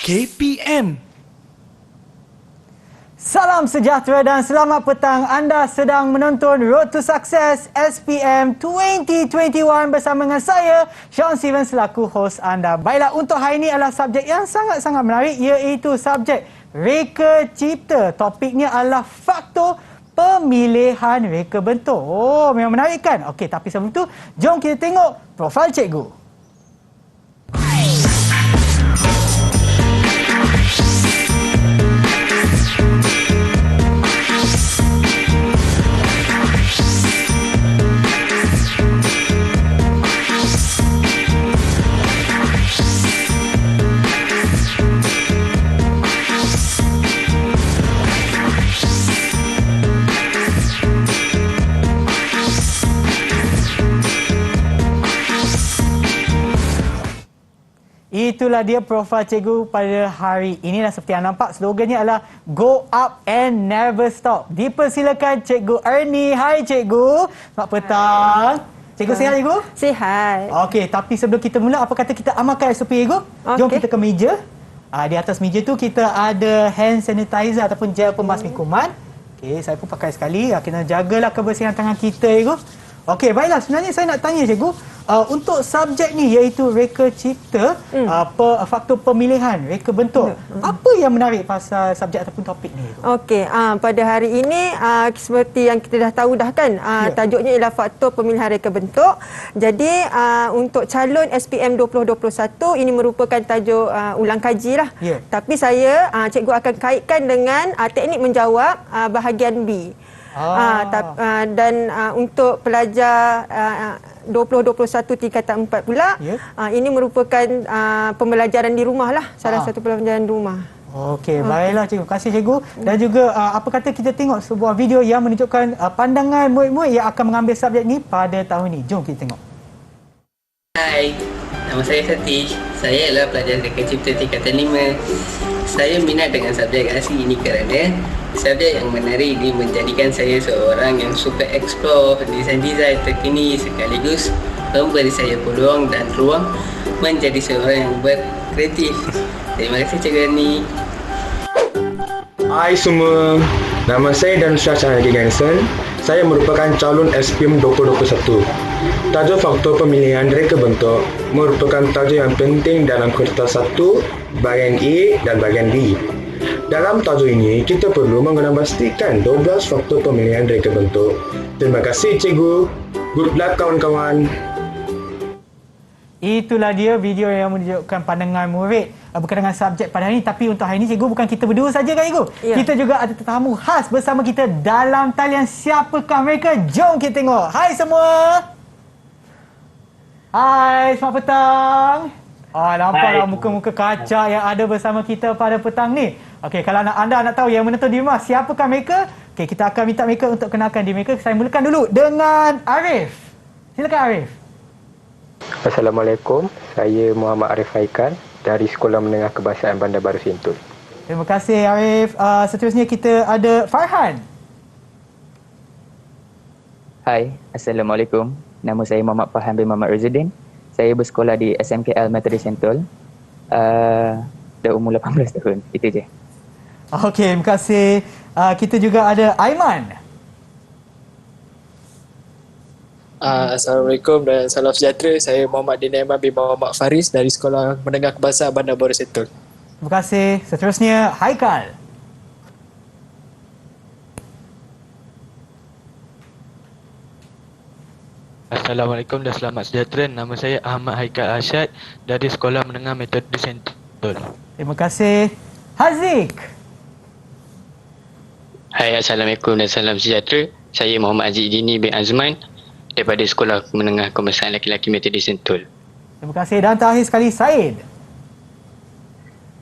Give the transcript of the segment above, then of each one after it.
KPM. Salam sejahtera dan selamat petang. Anda sedang menonton Road to Success SPM 2021 bersama dengan saya, Sean Steven, selaku hos anda. Baiklah, untuk hari ini adalah subjek yang sangat-sangat menarik, iaitu subjek reka cipta. Topiknya adalah faktor pemilihan reka bentuk. Oh, memang menarik kan? Okey, tapi sebelum itu, jom kita tengok profil cikgu. Itulah dia profil cikgu pada hari ini dan seperti yang nampak slogannya adalah Go Up and Never Stop. Dipersilakan Cikgu Ernie. Hai Cikgu. Selamat petang. Cikgu sihat Cikgu? Sihat. Okey, tapi sebelum kita mula, apa kata kita amalkan SOP Cikgu? Jom kita ke meja. Di atas meja tu kita ada hand sanitizer ataupun gel pembasmi kuman. Okey, saya pun pakai sekali. Kena jagalah kebersihan tangan kita Cikgu. Okey, baiklah. Sebenarnya saya nak tanya Cikgu, untuk subjek ni iaitu reka cipta, faktor pemilihan reka bentuk. Apa yang menarik pasal subjek ataupun topik ni? Okey, pada hari ini seperti yang kita dah tahu dah kan, tajuknya ialah faktor pemilihan reka bentuk. Jadi untuk calon SPM 2021 ini merupakan tajuk ulang kaji lah. Tapi saya cikgu akan kaitkan dengan teknik menjawab bahagian B. Dan untuk pelajar 2021 tingkatan 4 pula, ini merupakan pembelajaran di rumah lah, salah satu pembelajaran di rumah. Okey, baiklah cikgu. Terima kasih cikgu. Dan juga apa kata kita tengok sebuah video yang menunjukkan pandangan murid-murid yang akan mengambil subjek ni pada tahun ini. Jom kita tengok. Hai, nama saya Satish. Saya adalah pelajar reka cipta tingkatan 5. Saya minat dengan subjek asli ini kerana subjek yang menarik ini menjadikan saya seorang yang suka explore desain-desain terkini sekaligus memberi saya peluang dan ruang menjadi seorang yang berkreatif. Terima kasih Cikgu Ernie. Hai semua, nama saya Danusyah Cahyadi Ganson. Saya merupakan calon SPM 2021. Tajuk faktor pemilihan reka bentuk merupakan tajuk yang penting dalam kertas 1, bahagian A dan bahagian B. Dalam tajuk ini, kita perlu mengenalpastikan 12 faktor pemilihan reka bentuk. Terima kasih cikgu. Good luck kawan-kawan. Itulah dia video yang menunjukkan pandangan murid berkenaan dengan subjek pada hari ini. Tapi untuk hari ini cikgu, bukan kita berdua saja kan cikgu? Kita juga ada tetamu khas bersama kita dalam talian. Siapakah mereka? Jom kita tengok. Hai semua. Hai, selamat petang. Nampaklah muka-muka kacak yang ada bersama kita pada petang ni. Okey, kalau anda nak tahu yang menonton di rumah siapakah mereka, okey, kita akan minta mereka untuk kenalkan diri mereka. Saya mulakan dulu dengan Arif. Silakan Arif. Assalamualaikum. Saya Muhammad Arif Haikal dari Sekolah Menengah Kebahasaan Bandar Baru Sentul. Terima kasih Arif. Seterusnya kita ada Farhan. Hai, Assalamualaikum. Nama saya Muhammad Farhan bin Muhammad Razudin. Saya bersekolah di SMKL Methodist Sentul. Dah umur 18 tahun. Itu je. Okey, terima kasih. Kita juga ada Aiman. Assalamualaikum dan salam sejahtera. Saya Muhammad Dini Aiman bin Muhammad Faris dari Sekolah Menengah Kebahasaan Bandar Baru Sentul. Terima kasih. Seterusnya Haikal. Assalamualaikum dan selamat sejahtera. Nama saya Ahmad Haikal Arsyad dari Sekolah Menengah Methodist Sentul. Terima kasih. Haziq. Hai, Assalamualaikum dan salam sejahtera. Saya Muhammad Aziz Dini bin Azman daripada Sekolah Menengah Kebahasaan Laki-Laki Methodist Sentul. Terima kasih. Dan terakhir sekali Said.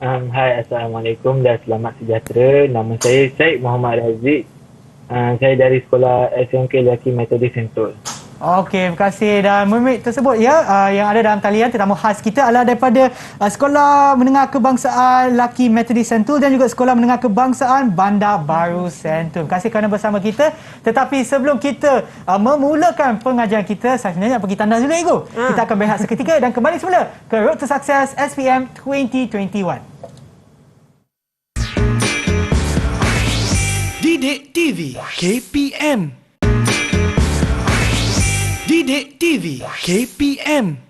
Hai, Assalamualaikum dan selamat sejahtera. Nama saya Syed Muhammad Raziq. Saya dari Sekolah SMK Laki Methodist Sentul. Okey, terima kasih. Dan murid tersebut yang ada dalam talian, tetamu khas kita adalah daripada Sekolah Menengah Kebangsaan Laki Methodist Sentul dan juga Sekolah Menengah Kebangsaan Bandar Baru Sentul. Terima kasih kerana bersama kita. Tetapi sebelum kita memulakan pengajaran kita, saya sebenarnya nak pergi tandas dulu, Igu. Kita akan berehat seketika dan kembali semula ke Road to Success SPM 2021. Didik TV KPM. Didik TV KPM.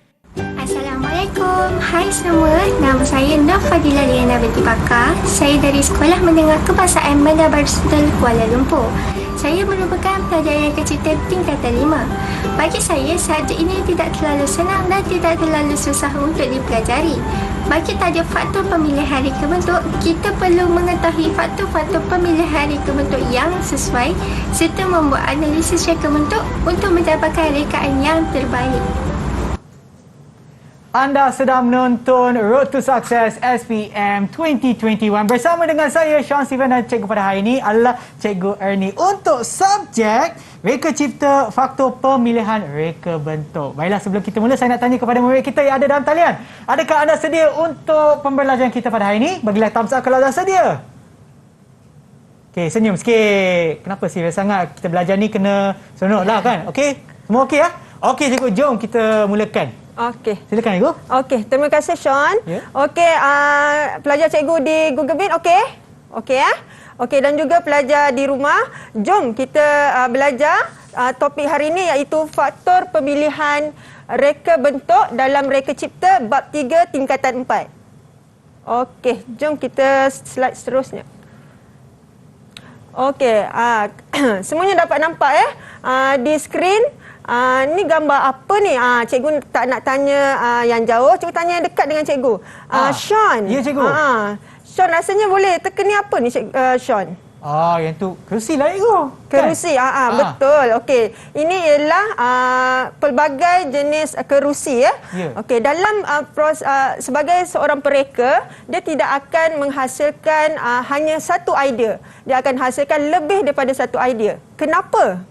Assalamualaikum. Hai semua. Nama saya Nur Fadila Liana binti Bakar. Saya dari Sekolah Menengah Kebangsaan Bandar Baru Sentul, Kuala Lumpur. Saya merupakan pelajar yang kecita tingkatan 5. Bagi saya, subjek ini tidak terlalu senang dan tidak terlalu susah untuk dipelajari. Bagi tajuk faktor pemilihan reka bentuk, kita perlu mengetahui faktor-faktor pemilihan reka bentuk yang sesuai serta membuat analisis reka bentuk untuk mendapatkan rekaan yang terbaik. Anda sedang menonton Road to Success SPM 2021 bersama dengan saya Sean Steven dan cikgu pada hari ini adalah Cikgu Ernie untuk subjek reka cipta faktor pemilihan reka bentuk. Baiklah, sebelum kita mula saya nak tanya kepada murid kita yang ada dalam talian. Adakah anda sedia untuk pembelajaran kita pada hari ini? Bagilah thumbs up kalau dah sedia. Okey, senyum sikit. Kenapa serius sangat? Kita belajar ni kena seronok lah kan? Okey, semua okey ya? Okey cikgu, jom kita mulakan. Okey. Silakan Ibu. Okey, terima kasih Sean. Ya. Okey, pelajar cikgu di Google Meet okey? Okey ya? Okey, dan juga pelajar di rumah, jom kita belajar topik hari ini iaitu faktor pemilihan reka bentuk dalam reka cipta bab 3 tingkatan 4. Okey, jom kita slide seterusnya. Okey, semuanya dapat nampak ya di skrin. Ni gambar apa ni? Cikgu tak nak tanya yang jauh, cikgu tanya yang dekat dengan cikgu. Sean. Ya cikgu. Sean, rasanya boleh teka ni apa ni Sean? Yang tu kerusi lah cikgu. Kerusi, betul. Okey, ini ialah pelbagai jenis kerusi ya. Okey, dalam sebagai seorang pereka, dia tidak akan menghasilkan hanya satu idea. Dia akan hasilkan lebih daripada satu idea. Kenapa?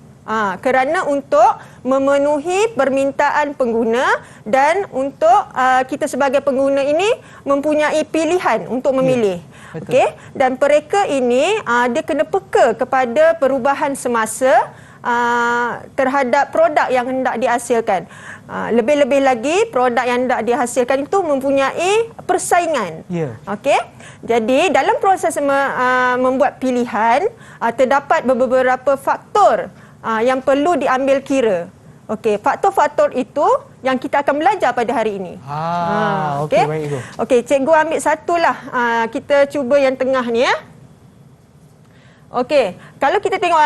Kerana untuk memenuhi permintaan pengguna dan untuk kita sebagai pengguna ini mempunyai pilihan untuk memilih. Okey, dan pereka ini dia kena peka kepada perubahan semasa terhadap produk yang hendak dihasilkan. Lebih-lebih lagi produk yang hendak dihasilkan itu mempunyai persaingan. Okey. Jadi dalam proses membuat pilihan terdapat beberapa faktor yang perlu diambil kira. Okey, faktor-faktor itu yang kita akan belajar pada hari ini. Okey, baik Ibu. Okey, cikgu ambil satulah. Kita cuba yang tengah ni ya. Okey, kalau kita tengok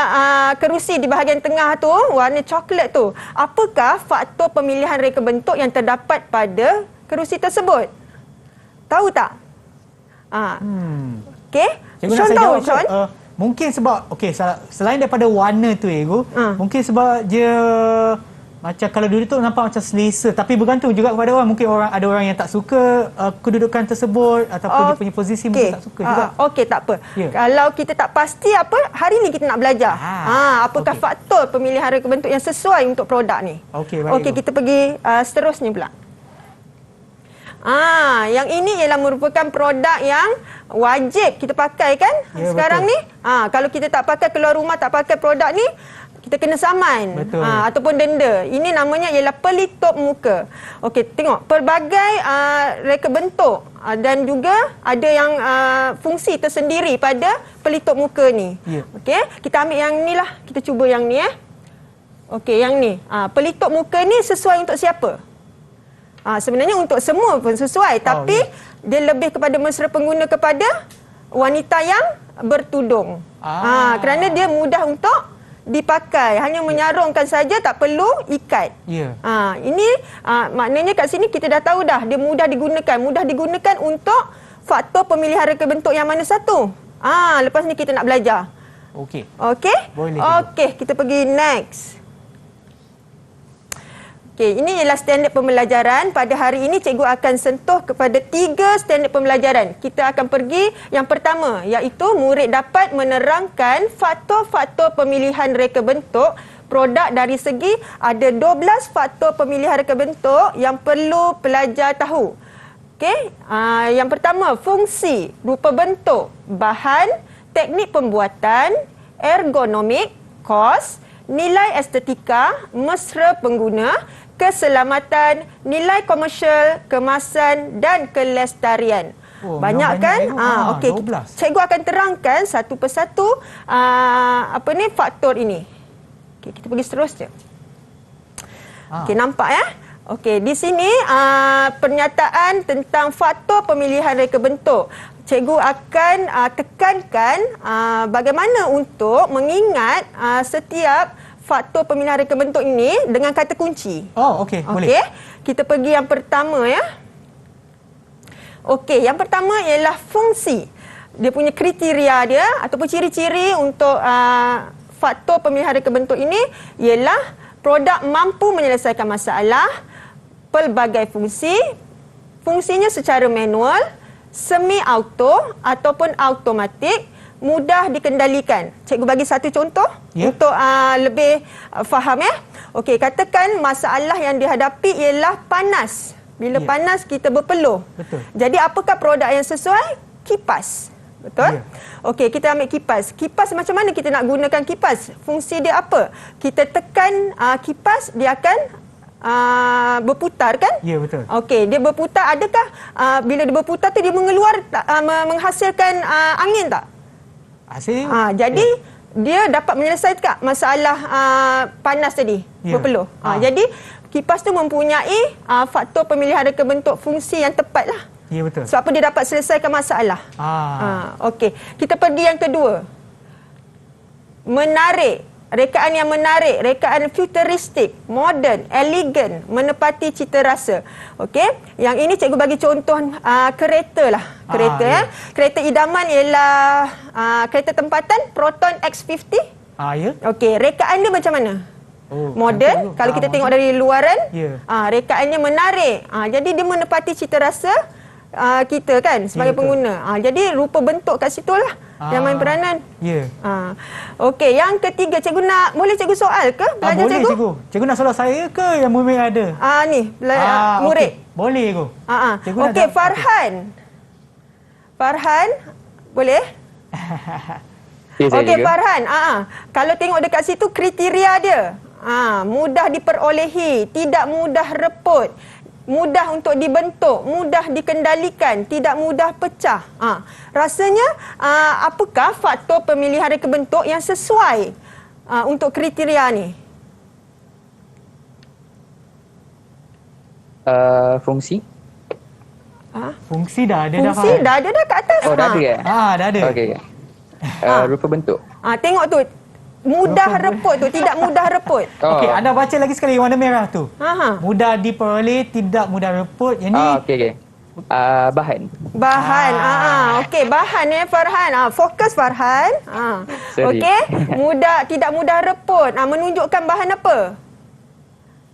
kerusi di bahagian tengah tu, warna coklat tu, apakah faktor pemilihan reka bentuk yang terdapat pada kerusi tersebut? Tahu tak? Okey, Sean tahu Sean? Mungkin sebab selain daripada warna tu Ibu, mungkin sebab dia macam kalau dulu tu nampak macam selesa, tapi bergantung juga kepada orang. Mungkin ada orang yang tak suka kedudukan tersebut ataupun dia punya posisi mungkin tak suka juga. Okey, tak apa. Kalau kita tak pasti hari ni kita nak belajar. Apakah faktor pemilihan reka bentuk yang sesuai untuk produk ni? Okey, kita pergi seterusnya pula. Yang ini ialah merupakan produk yang wajib kita pakai kan sekarang ni. Kalau kita tak pakai keluar rumah, tak pakai produk ni, kita kena saman ataupun denda. Ini namanya ialah pelitup muka. Okey, tengok pelbagai reka bentuk dan juga ada yang fungsi tersendiri pada pelitup muka ni. Okey, kita ambil yang ni lah. Kita cuba yang ni Okey, yang ni. Pelitup muka ni sesuai untuk siapa? Sebenarnya untuk semua pun sesuai, tapi dia lebih kepada mesra pengguna kepada wanita yang bertudung. Kerana dia mudah untuk dipakai, hanya menyarungkan saja, tak perlu ikat. Ini maknanya kat sini kita dah tahu dah, dia mudah digunakan untuk faktor pemilihan reka bentuk yang mana satu. Lepas ni kita nak belajar. Okey. Boleh. Okey, kita pergi next. Okey, ini ialah standard pembelajaran. Pada hari ini cikgu akan sentuh kepada 3 standard pembelajaran. Kita akan pergi yang pertama, iaitu murid dapat menerangkan faktor-faktor pemilihan reka bentuk produk dari segi ada 12 faktor pemilihan reka bentuk yang perlu pelajar tahu. Okey, yang pertama, fungsi, rupa bentuk, bahan, teknik pembuatan, ergonomik, kos, nilai estetika, mesra pengguna, keselamatan, nilai komersial, kemasan dan kelestarian. Oh, banyak kan? Okey. 12. Cikgu akan terangkan satu persatu faktor ini. Okey, kita pergi seterusnya. Okey, nampak ya? Okey, di sini pernyataan tentang faktor pemilihan reka bentuk. Cikgu akan tekankan bagaimana untuk mengingat setiap faktor pemilihan reka bentuk ini dengan kata kunci. Oh, okey, boleh. Okey, kita pergi yang pertama ya. Okey, yang pertama ialah fungsi. Dia punya kriteria dia ataupun ciri-ciri untuk faktor pemilihan reka bentuk ini ialah produk mampu menyelesaikan masalah, pelbagai fungsi, fungsinya secara manual, semi-auto ataupun automatik, mudah dikendalikan. Cikgu bagi satu contoh untuk lebih faham ya. Okey, katakan masalah yang dihadapi ialah panas. Bila panas kita berpeluh. Betul. Jadi apakah produk yang sesuai? Kipas. Betul? Okey, kita ambil kipas. Kipas macam mana kita nak gunakan kipas? Fungsi dia apa? Kita tekan kipas, dia akan berputar kan? Ya, betul. Okey, dia berputar. Adakah bila dia berputar tu dia menghasilkan angin tak? Hasil. Jadi dia dapat menyelesaikan masalah panas tadi, berpeluh. Jadi kipas tu mempunyai faktor pemilihan reka bentuk fungsi yang tepat lah. Ya, betul. Sebab apa dia dapat selesaikan masalah. Okey, kita pergi yang kedua. Menarik. Rekaan yang menarik, rekaan futuristik, moden, elegan, menepati cita rasa. Okey, yang ini cikgu bagi contoh kereta lah. Kereta ya. Kereta idaman ialah kereta tempatan Proton X50. Ya. Okey, rekaan dia macam mana? Moden, kalau kita tengok dari luaran, rekaannya menarik. Jadi dia menepati cita rasa kita kan sebagai pengguna. Jadi rupa bentuk kat situlah yang main peranan. Ya. Okey, yang ketiga, cikgu nak boleh cikgu soal ke pelajar boleh, cikgu. Cikgu nak soal saya ke yang murid ada? Ni murid. Okay. Boleh cikgu. Okey, Farhan. Farhan, boleh? Okey, Farhan. Kalau tengok dekat situ kriteria dia. Mudah diperolehi, tidak mudah reput, mudah untuk dibentuk, mudah dikendalikan, tidak mudah pecah. Rasanya apakah faktor pemilihan reka bentuk yang sesuai untuk kriteria ni? Fungsi. Fungsi dah ada. Fungsi dah ada dah kat atas. Dah ada ke? Dah ada. Okey. Rupa bentuk. Tengok tu. Mudah reput tu, tidak mudah reput. Okey, anda baca lagi sekali warna merah tu. Mudah diperoleh, tidak mudah reput. Yang ni okey. Bahan. Bahan. Okey, bahan Farhan. Fokus Farhan. Okey, tidak mudah reput. Menunjukkan bahan apa?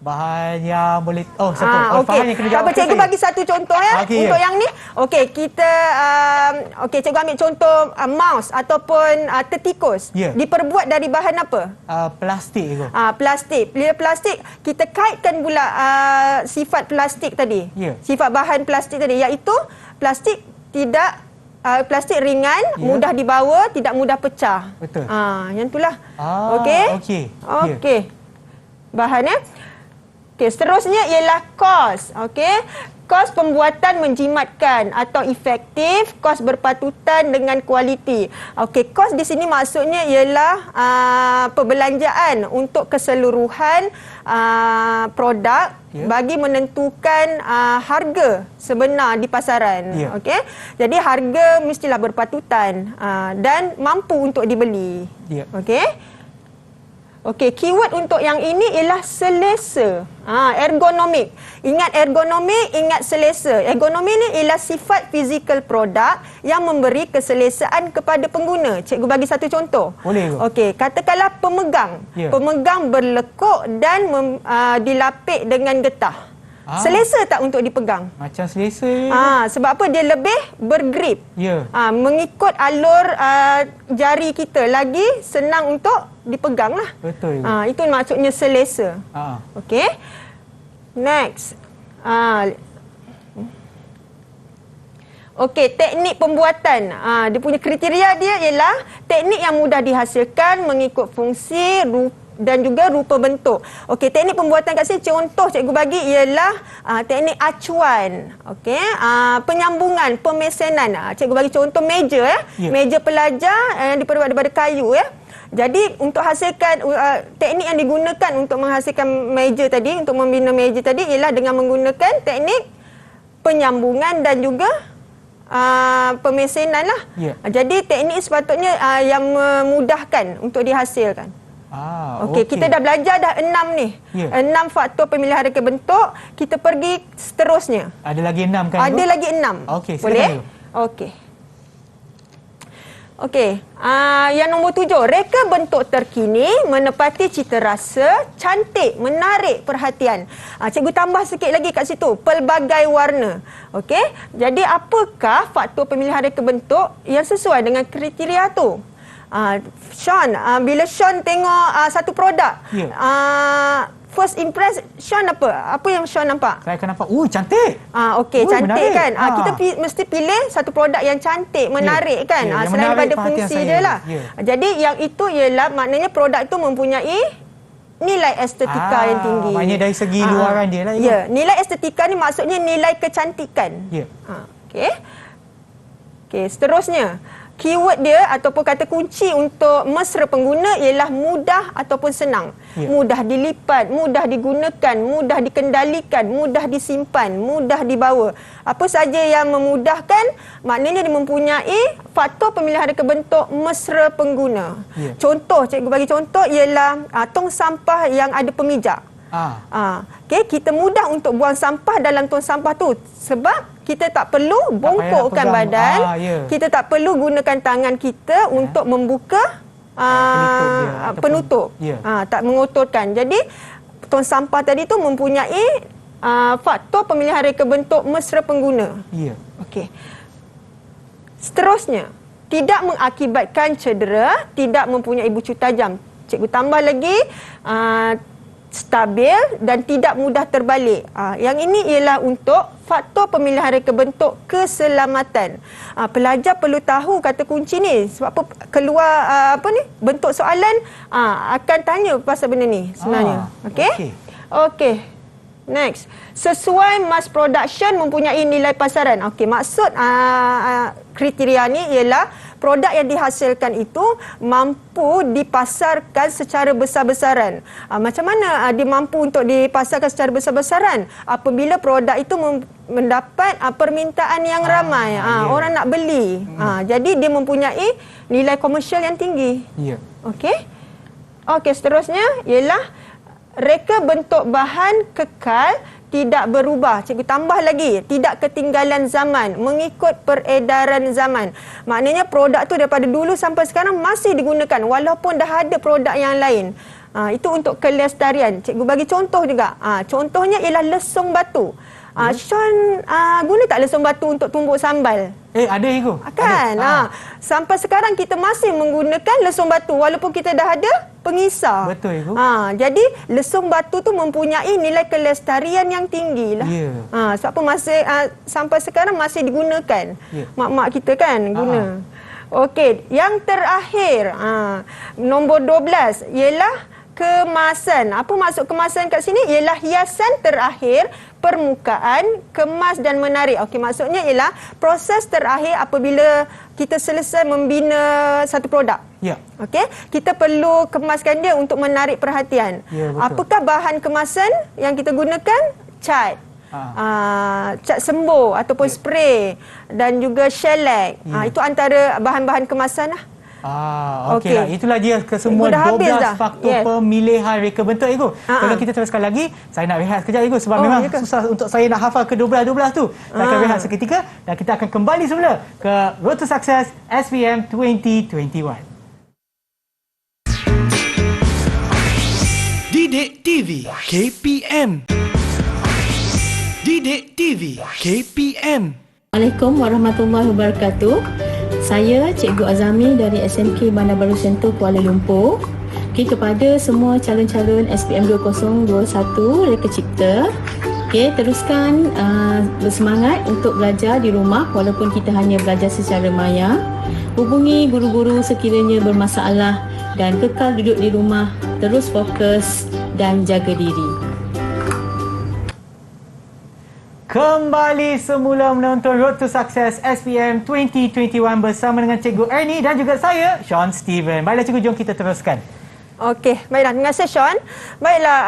Bahan yang boleh satu. Okey. Cikgu bagi satu contoh ya. Untuk yang ni. Okey, kita cikgu ambil contoh mouse ataupun tertikus. Diperbuat dari bahan apa? Plastik tu. Plastik. Bila plastik, kita kaitkan pula sifat plastik tadi. Sifat bahan plastik tadi, iaitu plastik plastik ringan, mudah dibawa, tidak mudah pecah. Betul. Yang itulah. Okey. Okey. Bahan Okey, seterusnya ialah kos. Okey. Kos pembuatan menjimatkan atau efektif, kos berpatutan dengan kualiti. Okey, kos di sini maksudnya ialah perbelanjaan untuk keseluruhan produk bagi menentukan harga sebenar di pasaran. Okey. Jadi harga mestilah berpatutan dan mampu untuk dibeli. Okey. Okey, keyword untuk yang ini ialah selesa. Ergonomik. Ingat ergonomik, ingat selesa. Ergonomi ni ialah sifat fizikal produk yang memberi keselesaan kepada pengguna. Cikgu bagi satu contoh. Boleh. Okey, katakanlah pemegang. Pemegang berlekuk dan dilapik dengan getah. Selesa tak untuk dipegang? Macam selesa. Sebab apa? Dia lebih bergrip. Mengikut alur jari kita, lagi senang untuk dipegang lah. Betul. Itu maksudnya selesa. Okey. Next. Okey, teknik pembuatan. Dia punya kriteria dia ialah teknik yang mudah dihasilkan mengikut fungsi, dan juga rupa bentuk. Okey, teknik pembuatan kat sini contoh cikgu bagi ialah teknik acuan. Okey, penyambungan, pemesenan. Cikgu bagi contoh meja meja pelajar yang diperbuat daripada kayu Jadi untuk hasilkan teknik yang digunakan untuk menghasilkan meja tadi, untuk membina meja tadi ialah dengan menggunakan teknik penyambungan dan juga pemesenan lah. Jadi teknik sepatutnya yang memudahkan untuk dihasilkan. Okey, kita dah belajar dah 6 ni. 6 faktor pemilihan reka bentuk. Kita pergi seterusnya. Ada lagi 6 kan? Ada lagi 6. Okey, boleh? Okey. Okey, yang nombor 7, reka bentuk terkini menepati cita rasa cantik, menarik perhatian. Cikgu tambah sikit lagi kat situ, pelbagai warna. Okey, jadi apakah faktor pemilihan reka bentuk yang sesuai dengan kriteria tu? Sean, bila Sean tengok satu produk, first impression apa? Apa yang Sean nampak? Saya akan nampak, cantik. Okey, cantik menarik. kan? Kita mesti pilih satu produk yang cantik, menarik kan? Selain daripada fungsi dia lah. Jadi yang itu ialah maknanya produk itu mempunyai nilai estetika yang tinggi. Maknanya dari segi luaran dia lah. Ya, nilai estetika ni maksudnya nilai kecantikan. Okey. Okey, seterusnya. Keyword dia ataupun kata kunci untuk mesra pengguna ialah mudah ataupun senang. Mudah dilipat, mudah digunakan, mudah dikendalikan, mudah disimpan, mudah dibawa. Apa saja yang memudahkan, maknanya dia mempunyai faktor pemilihan reka bentuk mesra pengguna. Contoh, cikgu bagi contoh ialah tong sampah yang ada pemijak. Okay, kita mudah untuk buang sampah dalam tong sampah tu sebab kita tak perlu bongkokkan badan, kita tak perlu gunakan tangan kita untuk membuka penutup, tak mengotorkan. Jadi tong sampah tadi tu mempunyai faktor pemilihan reka bentuk mesra pengguna. Okey. Seterusnya, tidak mengakibatkan cedera, tidak mempunyai bucu tajam. Cikgu tambah lagi stabil dan tidak mudah terbalik. Yang ini ialah untuk faktor pemilihan reka bentuk keselamatan. Pelajar perlu tahu kata kunci ni sebab apa keluar bentuk soalan akan tanya pasal benda ni sebenarnya. Okey. Next. Sesuai mass production mempunyai nilai pasaran. Okey, maksud kriteria ni ialah produk yang dihasilkan itu mampu dipasarkan secara besar-besaran. Macam mana dia mampu untuk dipasarkan secara besar-besaran? Apabila produk itu mendapat permintaan yang ramai, orang nak beli. Jadi dia mempunyai nilai komersial yang tinggi. Okey, seterusnya ialah reka bentuk bahan kekal, tidak berubah. Cikgu tambah lagi, tidak ketinggalan zaman, mengikut peredaran zaman. Maknanya produk tu daripada dulu sampai sekarang masih digunakan walaupun dah ada produk yang lain. Itu untuk kelestarian. Cikgu bagi contoh juga. Contohnya ialah lesung batu. Sean guna tak lesung batu untuk tumbuk sambal? Ada Igu. Kan? Sampai sekarang kita masih menggunakan lesung batu walaupun kita dah ada pengisar. Betul Igu. Jadi lesung batu tu mempunyai nilai kelestarian yang tinggi lah. Sebab apa masih sampai sekarang masih digunakan. Mak-mak kita kan guna. Okey, yang terakhir nombor 12 ialah kemasan. Apa maksud kemasan kat sini? Ialah hiasan terakhir permukaan, kemas dan menarik. Okey, maksudnya ialah proses terakhir apabila kita selesai membina satu produk. Okey, kita perlu kemaskan dia untuk menarik perhatian. Apakah bahan kemasan yang kita gunakan? Cat. Cat sembuh ataupun spray dan juga shellac. Itu antara bahan-bahan kemasan lah. Okey lah. Itulah dia kesemua 12 faktor pemilihan reka bentuk Igu. Kalau kita teruskan lagi, saya nak rehat sekejap Igu sebab memang susah untuk saya nak hafal ke 12 tu. Saya akan rehat seketika dan kita akan kembali semula ke Road to Success SPM 2021. Didik TV KPM. Didik TV KPM. Assalamualaikum warahmatullahi wabarakatuh. Saya Cikgu Azami dari SMK Bandar Baru Sentul Kuala Lumpur. Kepada semua calon-calon SPM 2021 Reka Cipta, teruskan bersemangat untuk belajar di rumah walaupun kita hanya belajar secara maya. Hubungi guru-guru sekiranya bermasalah dan kekal duduk di rumah terus fokus dan jaga diri. Kembali semula menonton Road to Success SPM 2021 bersama dengan Cikgu Ernie dan juga saya, Sean Steven. Baiklah Cikgu, jom kita teruskan. Okey, baiklah. Terima kasih Sean. Baiklah,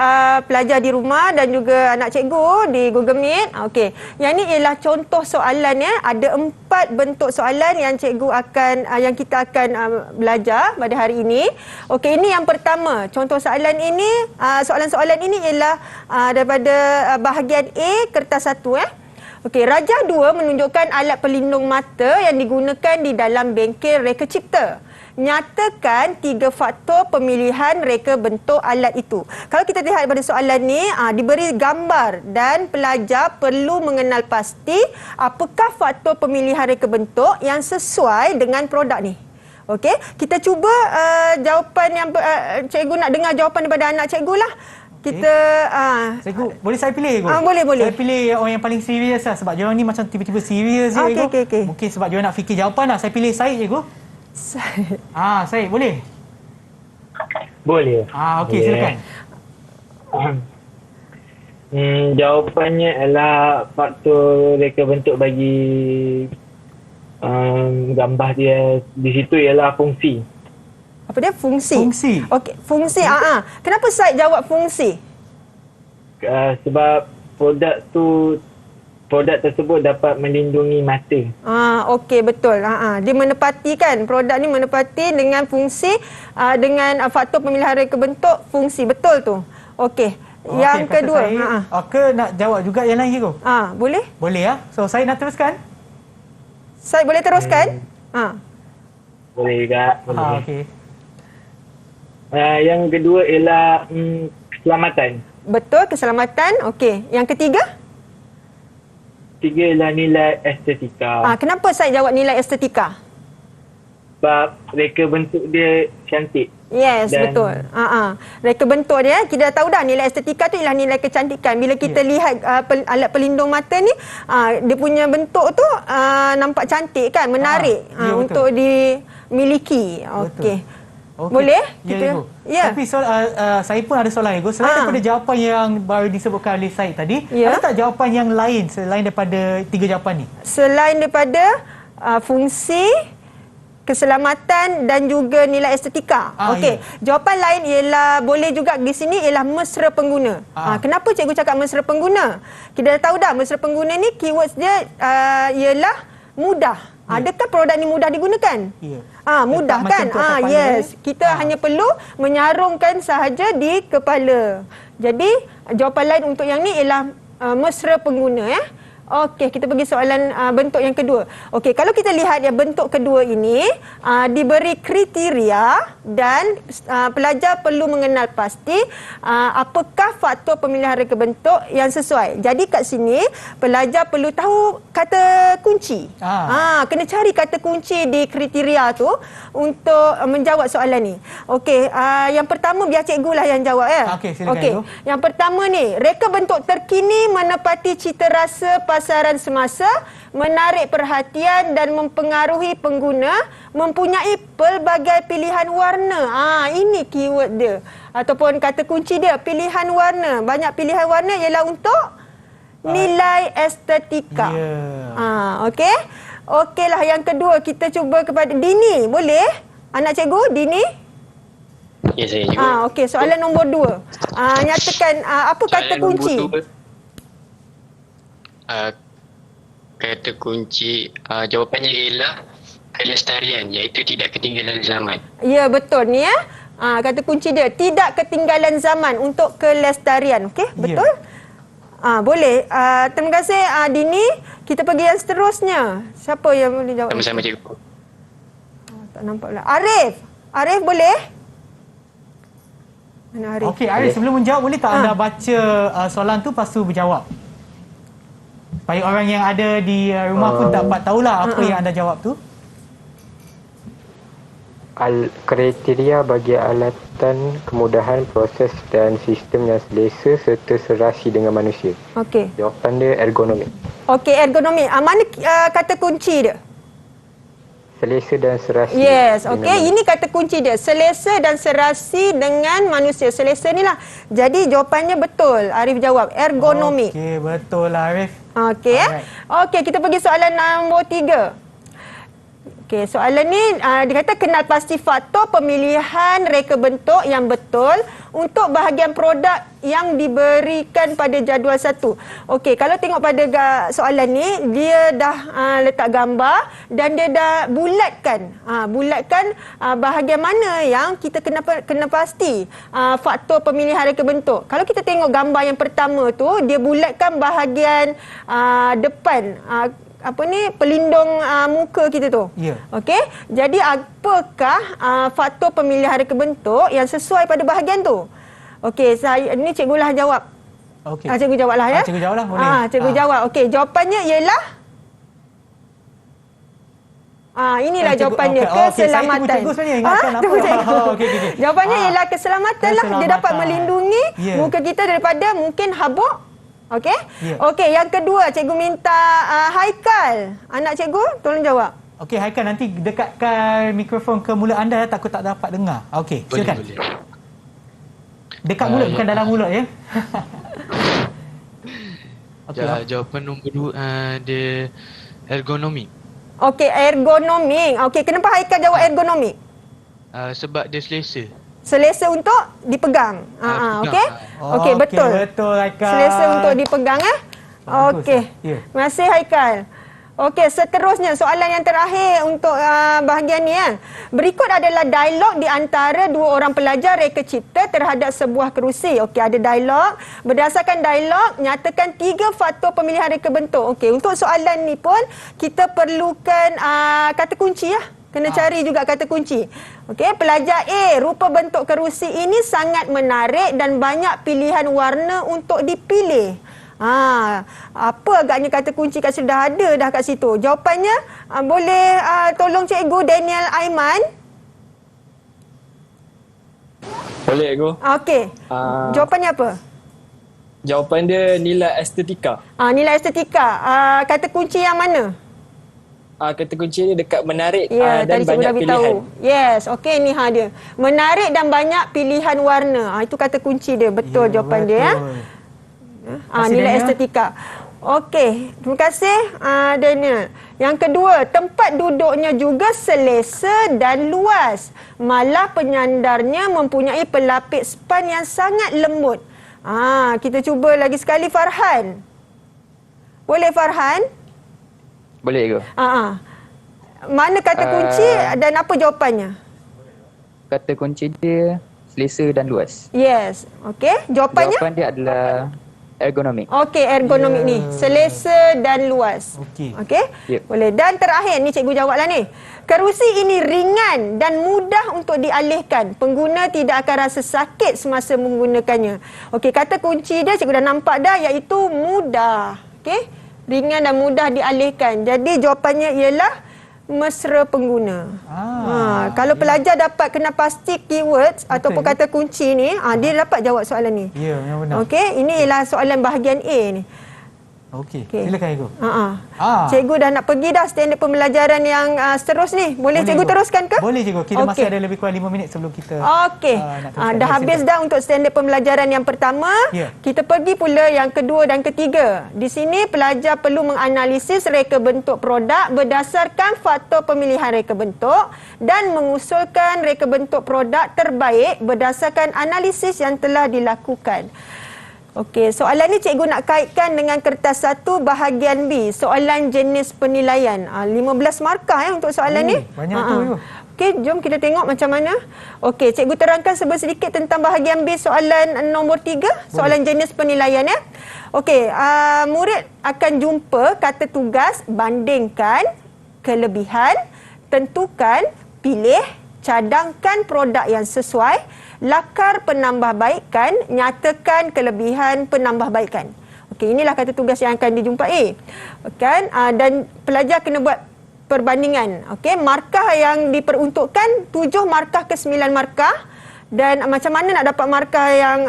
pelajar di rumah dan juga anak cikgu di Google Meet. Okey, yang ni ialah contoh soalan ya. Ada 4 bentuk soalan yang cikgu akan yang kita akan belajar pada hari ini. Okey, ini yang pertama. Contoh soalan ini, soalan-soalan ini ialah daripada bahagian A, kertas 1 ya. Okey, Rajah 2 menunjukkan alat pelindung mata yang digunakan di dalam bengkel reka cipta. Nyatakan 3 faktor pemilihan reka bentuk alat itu. Kalau kita lihat pada soalan ni, diberi gambar dan pelajar perlu mengenal pasti apakah faktor pemilihan reka bentuk yang sesuai dengan produk ni. Okey, kita cuba jawapan yang cikgu nak dengar jawapan daripada anak cikgu lah. Kita Cikgu, boleh saya pilih cikgu? Boleh. Saya pilih orang yang paling serius lah sebab diorang ni macam tiba-tiba serius je cikgu. Okey. Mungkin sebab diorang nak fikir jawapan lah. Saya pilih Syed cikgu. Syed boleh? Boleh. Okey, silakan. Jawapannya adalah faktor reka bentuk bagi gambar dia di situ ialah fungsi. Apa dia? Fungsi. Okey, fungsi. Kenapa Syed jawab fungsi? Sebab produk tersebut dapat melindungi mata. Okey, betul. Dia menepati kan, produk ni menepati dengan fungsi, dengan faktor pemilihan reka bentuk fungsi. Betul tu. Okey. Yang kedua, Ke nak jawab juga yang lain cikgu? Boleh? Boleh ya. So saya nak teruskan? Saya boleh teruskan? Boleh juga. Okey. Yang kedua ialah keselamatan. Betul, keselamatan. Okey. Yang ketiga? Tiga ialah nilai estetika. Kenapa saya jawab nilai estetika? Sebab reka bentuk dia cantik. Yes, betul. Reka bentuk dia, kita dah tahu dah nilai estetika tu ialah nilai kecantikan. Bila kita lihat alat pelindung mata ni, dia punya bentuk tu nampak cantik kan, menarik untuk dimiliki. Okey. Boleh? Tapi saya pun ada soalan cikgu. Selain daripada jawapan yang baru disebutkan oleh Syed tadi, ada tak jawapan yang lain selain daripada 3 jawapan ni? Selain daripada fungsi, keselamatan dan juga nilai estetika. Okey. Jawapan lain ialah boleh juga di sini ialah mesra pengguna. Kenapa cikgu cakap mesra pengguna? Kita dah tahu dah mesra pengguna ni keywords dia ialah mudah. Adakah produk ni mudah digunakan? Mudah kan? Yes. Kita hanya perlu menyarungkan sahaja di kepala. Jadi jawapan lain untuk yang ni ialah mesra pengguna ya. Okey, kita pergi soalan bentuk yang kedua. Okey, kalau kita lihat ya bentuk kedua ini diberi kriteria dan pelajar perlu mengenal pasti apakah faktor pemilihan reka bentuk yang sesuai. Jadi kat sini pelajar perlu tahu kata kunci. Kena cari kata kunci di kriteria tu untuk menjawab soalan ni. Okey, yang pertama biar cikgu lah yang jawab ya. Okey, silakan. Yang pertama ni, reka bentuk terkini menepati cita rasa pasaran semasa, menarik perhatian dan mempengaruhi pengguna, mempunyai pelbagai pilihan warna. Ini keyword dia ataupun kata kunci dia, pilihan warna. Banyak pilihan warna ialah untuk nilai estetika. Okey. Okeylah, yang kedua kita cuba kepada Dini. Boleh? Anak cikgu, Dini? Ya, saya juga. Okey, soalan nombor 2. Nyatakan apa kata kunci? Kata kunci jawapannya ialah kelestarian, iaitu tidak ketinggalan zaman. Ya, betul ni ya. Kata kunci dia tidak ketinggalan zaman untuk kelestarian. Okey, betul? Boleh. Terima kasih Dini. Kita pergi yang seterusnya. Siapa yang boleh jawab? Sama-sama cikgu. Tak nampak pula. Arif boleh? Mana Arif? Okey, Arif, sebelum menjawab boleh tak anda baca soalan tu lepas tu berjawab? Supaya orang yang ada di rumah pun dapat tahulah apa yang anda jawab tu. Kriteria bagi alatan, kemudahan proses dan sistem yang selesa serta serasi dengan manusia. Okey. Jawapan dia ergonomi. Okey, ergonomi. Mana kata kunci dia? selesa dan serasi. Yes, okey. Ini kata kunci dia. Selesa dan serasi dengan manusia. Selesa ni lah. Jadi jawapannya betul. Arif jawab. Ergonomik. Okey, betul lah Arif. Okey. Okey, kita pergi soalan nombor 3. Okey, soalan ni dia kata kenal pasti faktor pemilihan reka bentuk yang betul untuk bahagian produk yang diberikan pada jadual 1. Okey, kalau tengok pada soalan ni, dia dah letak gambar dan dia dah bulatkan. Bulatkan bahagian mana yang kita kena pasti faktor pemilihan reka bentuk. Kalau kita tengok gambar yang pertama tu, dia bulatkan bahagian depan pelindung muka kita tu. Ya. Okey. Jadi apakah faktor pemilihan reka bentuk yang sesuai pada bahagian tu? Okey, ni cikgu lah jawab. Okey. Cikgu jawablah ya. Cikgu jawablah boleh. Cikgu jawab. Okey, jawapannya ialah inilah jawapannya, keselamatan. Cikgu sebenarnya ingatkan apa? Okey. Jawapannya ialah keselamatan lah. Dia dapat melindungi muka kita daripada mungkin habuk. Okey? Okey, yang kedua cikgu minta Haikal. Anak cikgu, tolong jawab. Okey, Haikal, nanti dekatkan mikrofon ke mulut anda, takut tak dapat dengar. Okey, silakan. Boleh. Dekat mulut, bukan dalam mulut ya. Okay, jawapan nombor 2 dia ergonomik. Okey, ergonomik. Okey, kenapa Haikal jawab ergonomik? Sebab dia selesa. Selesa untuk dipegang. Okey. Okey, betul. Betul Haikal. Selesa untuk dipegang Okey. Terima kasih Haikal. Okey, seterusnya soalan yang terakhir untuk bahagian ni Berikut adalah dialog di antara dua orang pelajar reka cipta terhadap sebuah kerusi. Okey, ada dialog. Berdasarkan dialog, nyatakan 3 faktor pemilihan reka bentuk. Okey, untuk soalan ni pun kita perlukan kata kunci Kena cari juga kata kunci. Okey, pelajar A, rupa bentuk kerusi ini sangat menarik dan banyak pilihan warna untuk dipilih. Apa agaknya kata kunci kat situ? Dah ada dah kat situ. Jawapannya boleh tolong cikgu Daniel Aiman? Boleh cikgu. Okey. Jawapannya apa? Jawapan dia nilai estetika. Nilai estetika. Kata kunci yang mana? Kata kunci ni dekat menarik dan tadi banyak pilihan. Yes, okey ni dia. Menarik dan banyak pilihan warna. Itu kata kunci dia. Betul jawapan dia nilai estetika. Okey, terima kasih Daniel. Yang kedua, tempat duduknya juga selesa dan luas. Malah penyandarnya mempunyai pelapis span yang sangat lembut. Kita cuba lagi sekali Farhan. Boleh Farhan? Boleh ke? Mana kata kunci dan apa jawapannya? Kata kunci dia selesa dan luas. Yes. Okey, jawapannya? Jawapan dia adalah ergonomik. Okey, ergonomik ni. Selesa dan luas. Okey. Yep. Boleh. Dan terakhir, ni cikgu jawablah ni. Kerusi ini ringan dan mudah untuk dialihkan. Pengguna tidak akan rasa sakit semasa menggunakannya. Okey, kata kunci dia cikgu dah nampak dah, iaitu mudah. Okey. Ringan dan mudah dialihkan. Jadi jawapannya ialah mesra pengguna. Kalau pelajar dapat kena pasti keywords ataupun kata kunci ni, dia dapat jawab soalan ni. Ya, benar. Okey, ini ialah soalan bahagian A ni. Okey. Silakan cikgu. Cikgu dah nak pergi dah standard pembelajaran yang seterus ni. Boleh cikgu teruskan ke? Boleh cikgu. Kita masih ada lebih kurang 5 minit sebelum kita Okey. Dah habis dah untuk standard pembelajaran yang pertama. Kita pergi pula yang kedua dan ketiga. Di sini pelajar perlu menganalisis reka bentuk produk berdasarkan faktor pemilihan reka bentuk dan mengusulkan reka bentuk produk terbaik berdasarkan analisis yang telah dilakukan. Okey, soalan ni cikgu nak kaitkan dengan kertas 1 bahagian B, soalan jenis penilaian. 15 markah untuk soalan ni. Banyak tu. Okey, jom kita tengok macam mana. Okey, cikgu terangkan sedikit tentang bahagian B soalan nombor 3, soalan jenis penilaian Okey, murid akan jumpa kata tugas bandingkan, kelebihan, tentukan, pilih, cadangkan produk yang sesuai, lakar penambahbaikan, nyatakan kelebihan penambahbaikan. Okey, inilah kata tugas yang akan dijumpai. Dan pelajar kena buat perbandingan. Okey, markah yang diperuntukkan 7 markah ke 9 markah. Dan macam mana nak dapat markah yang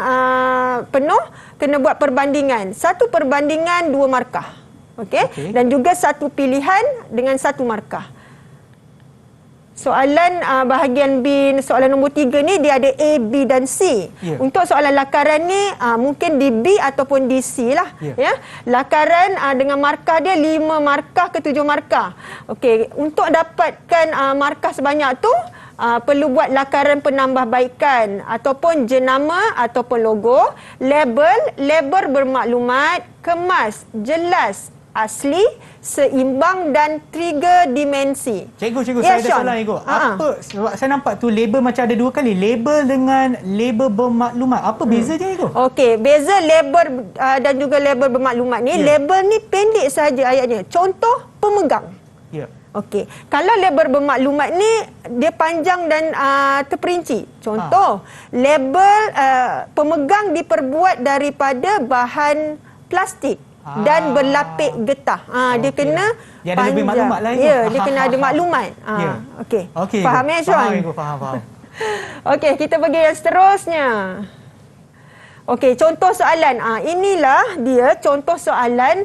penuh? Kena buat perbandingan. 1 perbandingan 2 markah. Okey, dan juga 1 pilihan dengan 1 markah. soalan bahagian B, soalan nombor 3 ni dia ada A, B dan C. Untuk soalan lakaran ni mungkin di B ataupun di C lah. Ya. Lakaran dengan markah dia 5 markah ke 7 markah. Okey, untuk dapatkan markah sebanyak tu perlu buat lakaran penambahbaikan ataupun jenama ataupun logo, label bermaklumat, kemas, jelas, asli, seimbang dan 3 dimensi. Cikgu, saya ada soalan cikgu. Apa, sebab saya nampak tu label macam ada 2 kali. Label dengan label bermaklumat. Apa bezanya cikgu? Okey, beza label dan juga label bermaklumat ni, label ni pendek saja ayatnya. Contoh, pemegang. Ya. Okey, kalau label bermaklumat ni dia panjang dan terperinci. Contoh, label pemegang diperbuat daripada bahan plastik dan berlapis getah. Dia kena dia ada lebih maklumat lah. Ya, dia kena ada maklumat. Okey. Faham ya, Sean? Faham. Okey, kita pergi yang seterusnya. Okey, contoh soalan. Inilah dia contoh soalan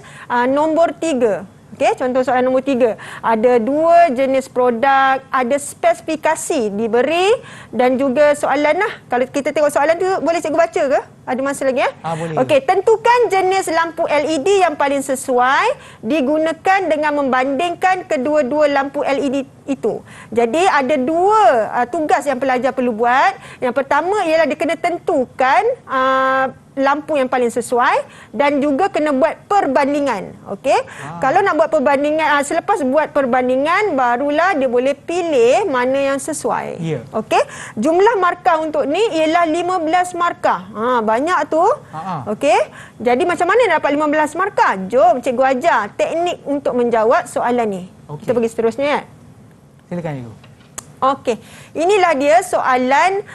nombor 3. Okey, contoh soalan nombor 3. Ada 2 jenis produk, ada spesifikasi diberi dan juga soalan lah. Kalau kita tengok soalan tu, boleh cikgu baca ke? Ada masa lagi ya? Boleh. Okey, tentukan jenis lampu LED yang paling sesuai digunakan dengan membandingkan kedua-dua lampu LED itu. Jadi ada 2 tugas yang pelajar perlu buat. Yang pertama ialah dia kena tentukan lampu yang paling sesuai dan juga kena buat perbandingan. Okey. Kalau nak buat perbandingan, selepas buat perbandingan barulah dia boleh pilih mana yang sesuai. Okey. Jumlah markah untuk ni ialah 15 markah. Banyak tu. Okey. Jadi macam mana nak dapat 15 markah? Jom cikgu ajar teknik untuk menjawab soalan ni. Kita pergi seterusnya ya. Silakan cikgu. Okey, inilah dia soalan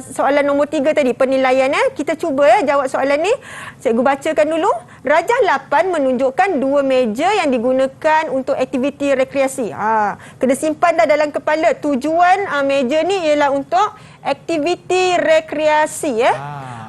soalan nombor 3 tadi, penilaian. Kita cuba jawab soalan ni. Cikgu bacakan dulu. Rajah 8 menunjukkan 2 meja yang digunakan untuk aktiviti rekreasi. Kena simpan dah dalam kepala. Tujuan meja ni ialah untuk aktiviti rekreasi.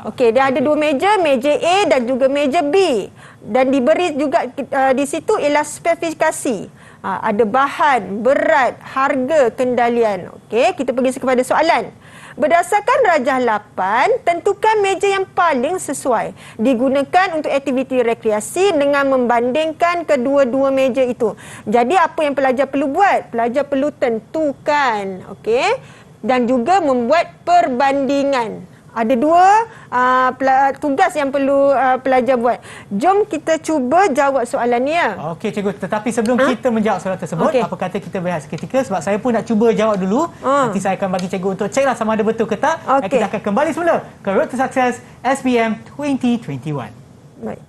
Okey, dia ada 2 meja, meja A dan juga meja B. Dan diberi juga di situ ialah spesifikasi. Ada bahan, berat, harga, kendalian. Okey, kita pergi kepada soalan. Berdasarkan rajah 8, tentukan meja yang paling sesuai digunakan untuk aktiviti rekreasi dengan membandingkan kedua-dua meja itu. Jadi apa yang pelajar perlu buat? Pelajar perlu tentukan, okey, dan juga membuat perbandingan. Ada 2 tugas yang perlu pelajar buat. Jom kita cuba jawab soalan ni ya. Okey cikgu, tetapi sebelum kita menjawab soalan tersebut, apa kata kita berehat seketika sebab saya pun nak cuba jawab dulu. Nanti saya akan bagi cikgu untuk ceklah sama ada betul ke tak. Kita akan kembali semula ke Road to Success SPM 2021. Baik.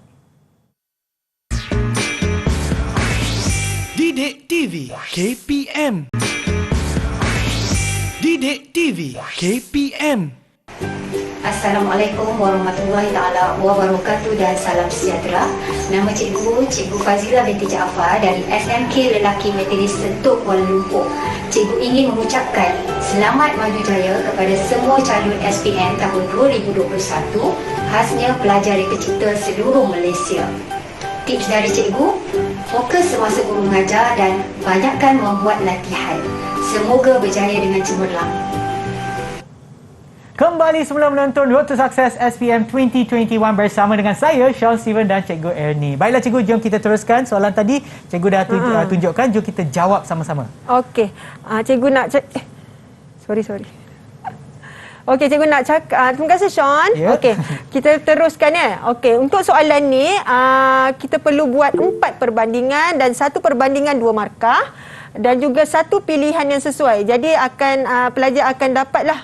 Didik TV KPM. Didik TV KPM. Assalamualaikum warahmatullahi taala wabarakatuh dan salam sejahtera. Nama cikgu Fazila binti Jaafar dari SMK Lelaki Metodis Sentul Kuala Lumpur. Cikgu ingin mengucapkan selamat maju jaya kepada semua calon SPM tahun 2021, khasnya pelajar reka cipta seluruh Malaysia. Tips dari cikgu, fokus semasa guru mengajar dan banyakkan membuat latihan. Semoga berjaya dengan cemerlang. Kembali semula menonton Road to Success SPM 2021 bersama dengan saya, Sean Steven dan Cikgu Ernie. Baiklah Cikgu, jom kita teruskan soalan tadi. Cikgu dah tunjukkan, jom kita jawab sama-sama. Okey, Cikgu nak sorry. Okey, Cikgu nak cakap. Terima kasih Sean. Okey, kita teruskan ya. Okey, untuk soalan ni kita perlu buat 4 perbandingan dan 1 perbandingan 2 markah. Dan juga 1 pilihan yang sesuai. Jadi pelajar akan dapatlah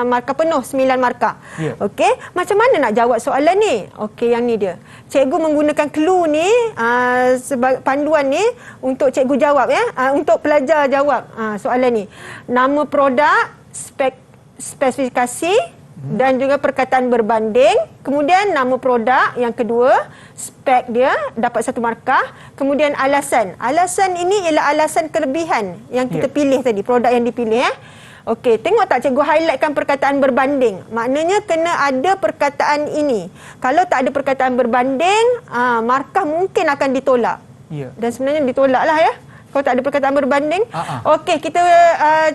markah penuh 9 markah. Okey, macam mana nak jawab soalan ni? Okey, yang ni dia. Cikgu menggunakan clue ni sebagai panduan ni untuk cikgu jawab ya. Untuk pelajar jawab soalan ni. Nama produk, spesifikasi dan juga perkataan berbanding. Kemudian nama produk yang kedua, spek dia dapat 1 markah. Kemudian alasan. Alasan ini ialah alasan kelebihan yang kita pilih tadi, produk yang dipilih. Okey, tengok tak cikgu highlightkan perkataan berbanding. Maknanya kena ada perkataan ini. Kalau tak ada perkataan berbanding, markah mungkin akan ditolak. Dan sebenarnya ditolak lah ya. Kau tak ada perkataan berbanding? Okey, kita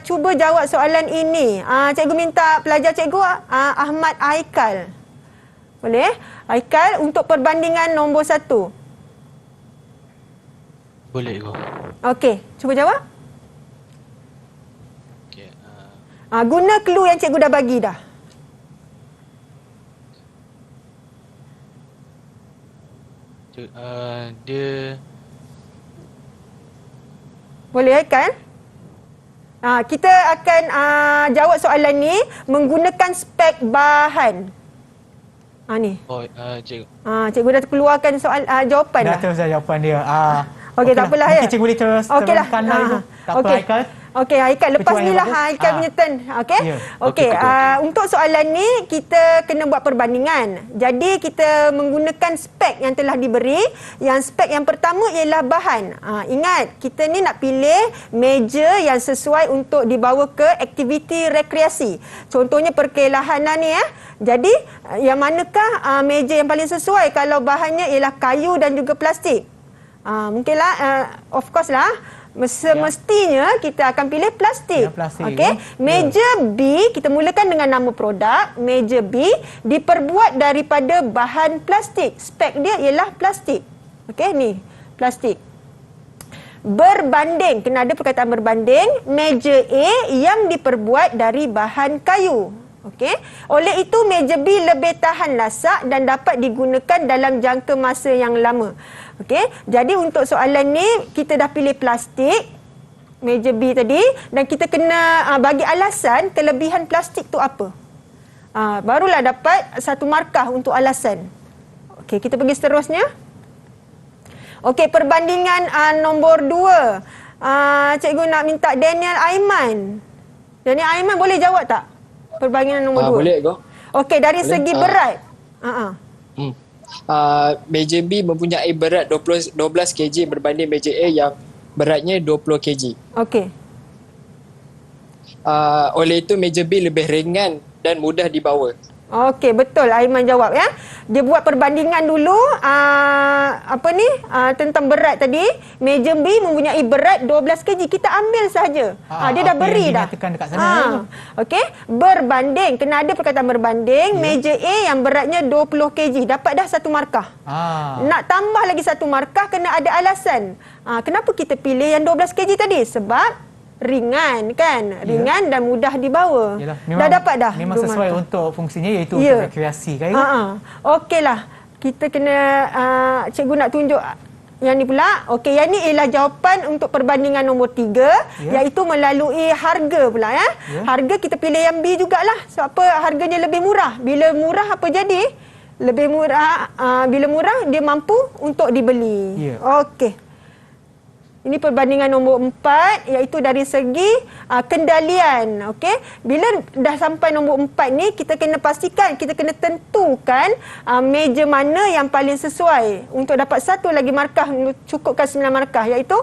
cuba jawab soalan ini. Cikgu minta pelajar cikgu Ahmad Aikal. Boleh? Aikal, untuk perbandingan nombor 1. Boleh go. Okey, cuba jawab. Guna clue yang cikgu dah bagi dah. Dia boleh kan? Kita akan jawab soalan ni menggunakan spek bahan. Ni. Cikgu. Cikgu dah keluarkan soal jawapan dah. Dah terus jawapan dia. Okey, tak apalah ya. Mungkin cikgu boleh terus terangkan lah itu. Tak apa, Haikal. Okey, Haikal, lepas ni lah Haikal punya turn. Okey? Okey, untuk soalan ni kita kena buat perbandingan. Jadi kita menggunakan spek yang telah diberi. Yang spek yang pertama ialah bahan. Ingat, kita ni nak pilih meja yang sesuai untuk dibawa ke aktiviti rekreasi. Contohnya perkelahanan ni ya. Jadi, yang manakah meja yang paling sesuai kalau bahannya ialah kayu dan juga plastik? Mungkinlah, of course lah. Semestinya kita akan pilih plastik. Okey. Meja B, kita mulakan dengan nama produk. Meja B diperbuat daripada bahan plastik. Spek dia ialah plastik. Okey, ni plastik. Berbanding, kena ada perkataan berbanding. Meja A yang diperbuat dari bahan kayu. Okey. Oleh itu meja B lebih tahan lasak dan dapat digunakan dalam jangka masa yang lama. Okey. Jadi untuk soalan ni kita dah pilih plastik meja B tadi dan kita kena bagi alasan kelebihan plastik tu apa. Barulah dapat satu markah untuk alasan. Okey, kita pergi seterusnya. Okey, perbandingan nombor 2. Cikgu nak minta Daniel Aiman. Daniel Aiman boleh jawab tak? Perbandingan nombor 2. Boleh go. Okey, dari segi berat. Meja B mempunyai berat 12 kg berbanding meja A yang beratnya 20 kg. Okey. Oleh itu meja B lebih ringan dan mudah dibawa. Okey, betul Aiman jawab ya. Dia buat perbandingan dulu tentang berat tadi. Meja B mempunyai berat 12 kg. Kita ambil saja. Dia dah beri dah. Dekat sana. Okey, berbanding. Kena ada perkataan berbanding. Meja A yang beratnya 20 kg. Dapat dah satu markah. Nak tambah lagi satu markah kena ada alasan. Kenapa kita pilih yang 12 kg tadi? Sebab ringan kan, ringan dan mudah dibawa. Memang, dah dapat dah. Memang sesuai untuk fungsinya iaitu untuk rekreasi kan. Okeylah. Kita kena cikgu nak tunjuk yang ni pula. Okey, yang ni ialah jawapan untuk perbandingan nombor 3 iaitu melalui harga pula ya. Harga kita pilih yang B jugalah. Sebab apa? Harganya lebih murah. Bila murah apa jadi? Lebih murah, bila murah dia mampu untuk dibeli. Okey. Ini perbandingan nombor 4 iaitu dari segi kendalian. Okey, bila dah sampai nombor 4 ni kita kena pastikan, kita kena tentukan meja mana yang paling sesuai untuk dapat satu lagi markah, cukupkan 9 markah iaitu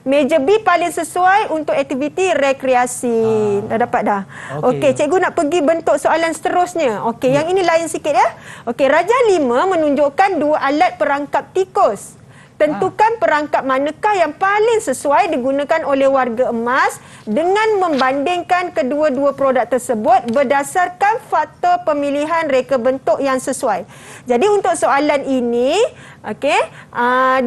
meja B paling sesuai untuk aktiviti rekreasi. Dah dapat dah. Okey, cikgu nak pergi bentuk soalan seterusnya. Okey, yang ini lain sikit ya. Okey, Raja 5 menunjukkan 2 alat perangkap tikus. Tentukan perangkap manakah yang paling sesuai digunakan oleh warga emas dengan membandingkan kedua-dua produk tersebut berdasarkan faktor pemilihan reka bentuk yang sesuai. Jadi untuk soalan ini,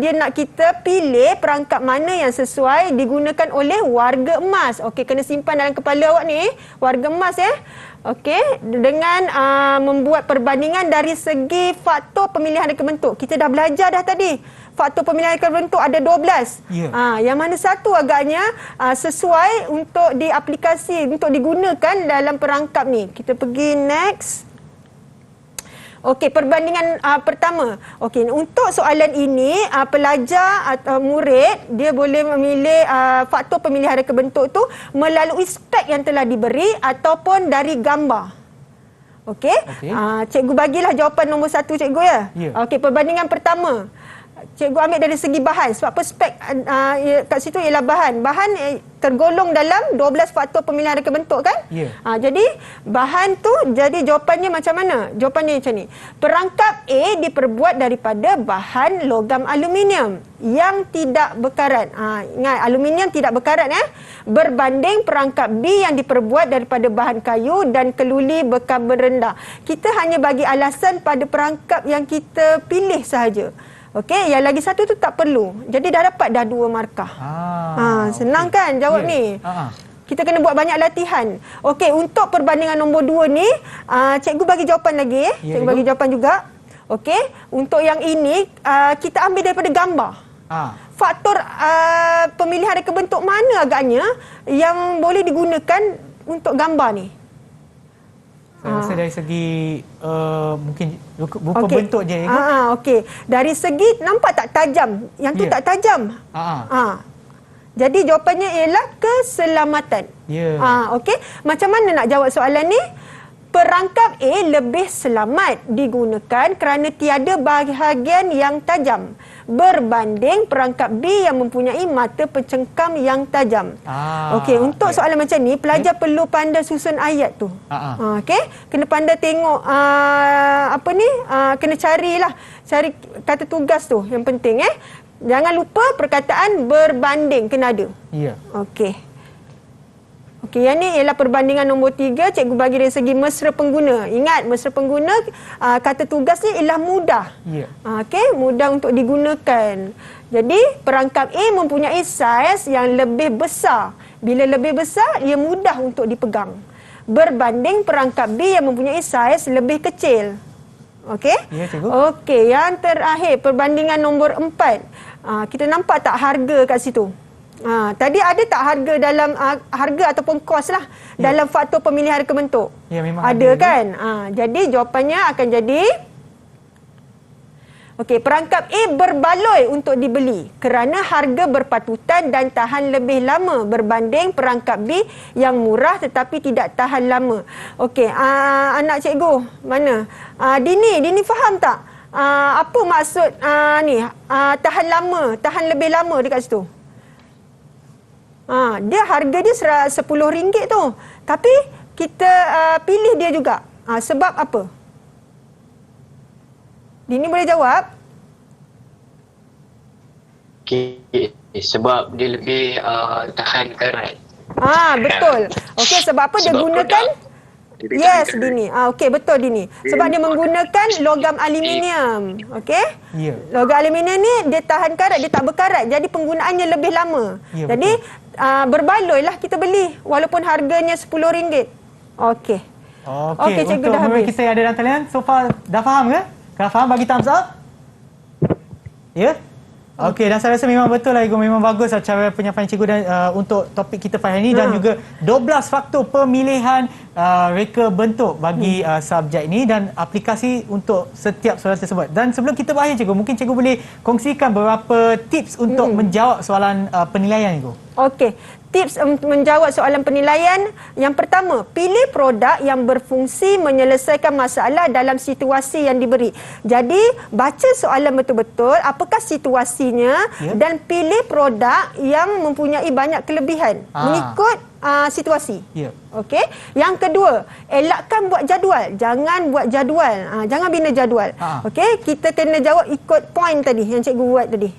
dia nak kita pilih perangkap mana yang sesuai digunakan oleh warga emas. Okey, kena simpan dalam kepala awak ni, warga emas ya. Okey, dengan membuat perbandingan dari segi faktor pemilihan reka bentuk. Kita dah belajar dah tadi. Faktor pemilihan reka bentuk ada 12. Yang mana satu agaknya sesuai untuk diaplikasi, untuk digunakan dalam perangkap ni. Kita pergi next. Okey, perbandingan pertama. Okey, untuk soalan ini pelajar atau murid dia boleh memilih faktor pemilihan reka bentuk tu melalui spek yang telah diberi ataupun dari gambar. Okey. Cikgu bagilah jawapan nombor 1 cikgu ya. Okey, perbandingan pertama. cikgu ambil dari segi bahan sebab perspek kat situ ialah bahan tergolong dalam 12 faktor pemilihan reka bentuk kan. Jadi bahan tu, jadi jawapannya macam mana? Jawapannya macam ni, perangkap A diperbuat daripada bahan logam aluminium yang tidak berkarat. Ingat, aluminium tidak berkarat berbanding perangkap B yang diperbuat daripada bahan kayu dan keluli berkarbon rendah. Kita hanya bagi alasan pada perangkap yang kita pilih sahaja. Okey, yang lagi satu tu tak perlu. Jadi dah dapat dah 2 markah. Senang kan jawab ni? Kita kena buat banyak latihan. Okey, untuk perbandingan nombor 2 ni, cikgu bagi jawapan lagi. Cikgu bagi jawapan juga. Okey, untuk yang ini, kita ambil daripada gambar. Faktor pemilihan reka bentuk mana agaknya yang boleh digunakan untuk gambar ni? Saya rasa dari segi mungkin rupa bentuk je. Okey. Dari segi nampak tak tajam? Yang tu tak tajam. Jadi jawapannya ialah keselamatan. Okey. Macam mana nak jawab soalan ni? Perangkap A lebih selamat digunakan kerana tiada bahagian yang tajam berbanding perangkap B yang mempunyai mata pencengkam yang tajam. Okey, untuk soalan macam ni pelajar perlu pandai susun ayat tu. Okey, kena pandai tengok kena cari kata tugas tu yang penting Jangan lupa perkataan berbanding kena ada. Okey. Okey, yang ni ialah perbandingan nombor 3. Cikgu bagi dari segi mesra pengguna. Ingat, mesra pengguna kata tugas ni ialah mudah. Okey, mudah untuk digunakan. Jadi, perangkap A mempunyai saiz yang lebih besar. Bila lebih besar, ia mudah untuk dipegang. Berbanding perangkap B yang mempunyai saiz lebih kecil. Okey? Ya, cikgu. Okey, yang terakhir, perbandingan nombor 4. Kita nampak tak harga kat situ? Tadi ada tak harga dalam harga ataupun kos lah dalam faktor pemilihan reka bentuk? Ya, memang ada kan? Jadi jawapannya akan jadi okey, perangkap A berbaloi untuk dibeli kerana harga berpatutan dan tahan lebih lama berbanding perangkap B yang murah tetapi tidak tahan lama. Okey, anak cikgu mana? Dini faham tak? Apa maksud tahan lama, tahan lebih lama dekat situ? Dia harga dia RM10 tu. Tapi kita pilih dia juga. Sebab apa? Dini boleh jawab? Okay. Sebab dia lebih tahan karat. Betul. Okey, sebab apa dia gunakan? Yes, Dini. Okey, betul Dini. Sebab dia menggunakan logam aluminium. Okey? Logam aluminium ni dia tahan karat, dia tak berkarat. Jadi penggunaannya lebih lama. Jadi berbaloi lah kita beli walaupun harganya RM10. Okey. Okey, cikgu dah habis. Kita ada dalam talian, so far dah faham ke? Kalau faham bagi thumbs up. Ya? Okey, dan saya rasa memang betul lah, Igu. Memang bagus cara penyampaian cikgu dan untuk topik kita pada hari ini dan juga 12 faktor pemilihan reka bentuk bagi subjek ini dan aplikasi untuk setiap soalan tersebut. Dan sebelum kita berakhir, cikgu, mungkin cikgu boleh kongsikan beberapa tips untuk menjawab soalan penilaian, Igu. Okey. Tips untuk menjawab soalan penilaian. Yang pertama, pilih produk yang berfungsi menyelesaikan masalah dalam situasi yang diberi. Jadi, baca soalan betul-betul, apakah situasinya dan pilih produk yang mempunyai banyak kelebihan mengikut situasi. Okey. Yang kedua, elakkan buat jadual. Jangan buat jadual. Jangan bina jadual. Okey, kita kena jawab ikut point tadi yang cikgu buat tadi.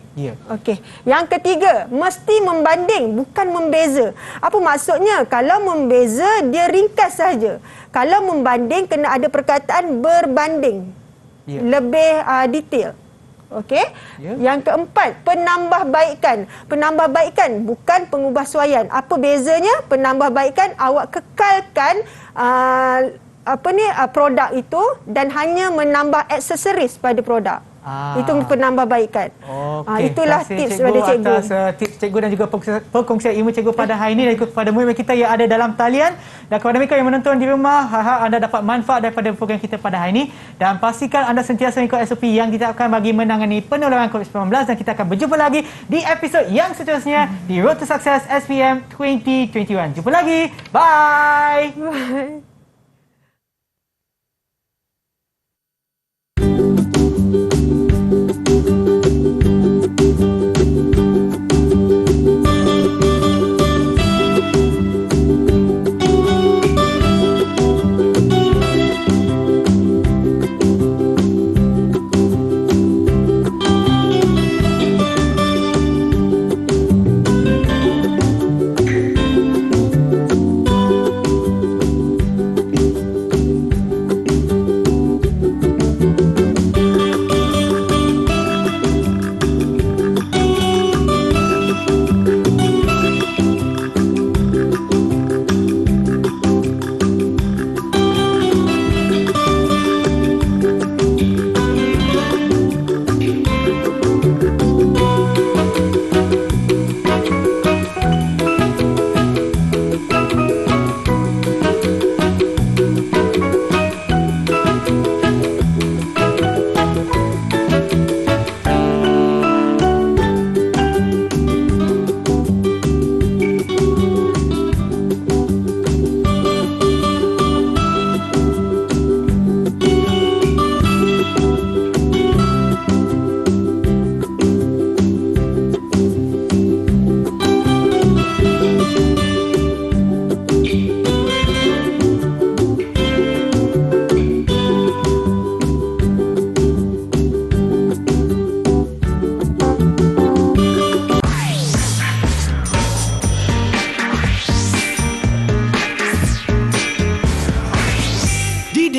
Okey. Yang ketiga, mesti membanding bukan membeza. Apa maksudnya? Kalau membeza dia ringkas saja. Kalau membanding kena ada perkataan berbanding. Lebih detail. Okey. Yang keempat, penambahbaikan. Penambahbaikan bukan pengubahsuaian. Apa bezanya? Penambahbaikan awak kekalkan produk itu dan hanya menambah aksesoris pada produk. Itu penambahbaikan. Itulah tips daripada cikgu. Atas tips cikgu dan juga perkongsian ilmu cikgu pada hari ini dan kepada murid kita yang ada dalam talian dan kepada mereka yang menonton di rumah, harap anda dapat manfaat daripada program kita pada hari ini dan pastikan anda sentiasa mengikut SOP yang ditetapkan bagi menangani penularan COVID-19 dan kita akan berjumpa lagi di episod yang seterusnya di Road to Success SPM 2021. Jumpa lagi. Bye. Bye.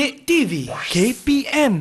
Kek TV KPM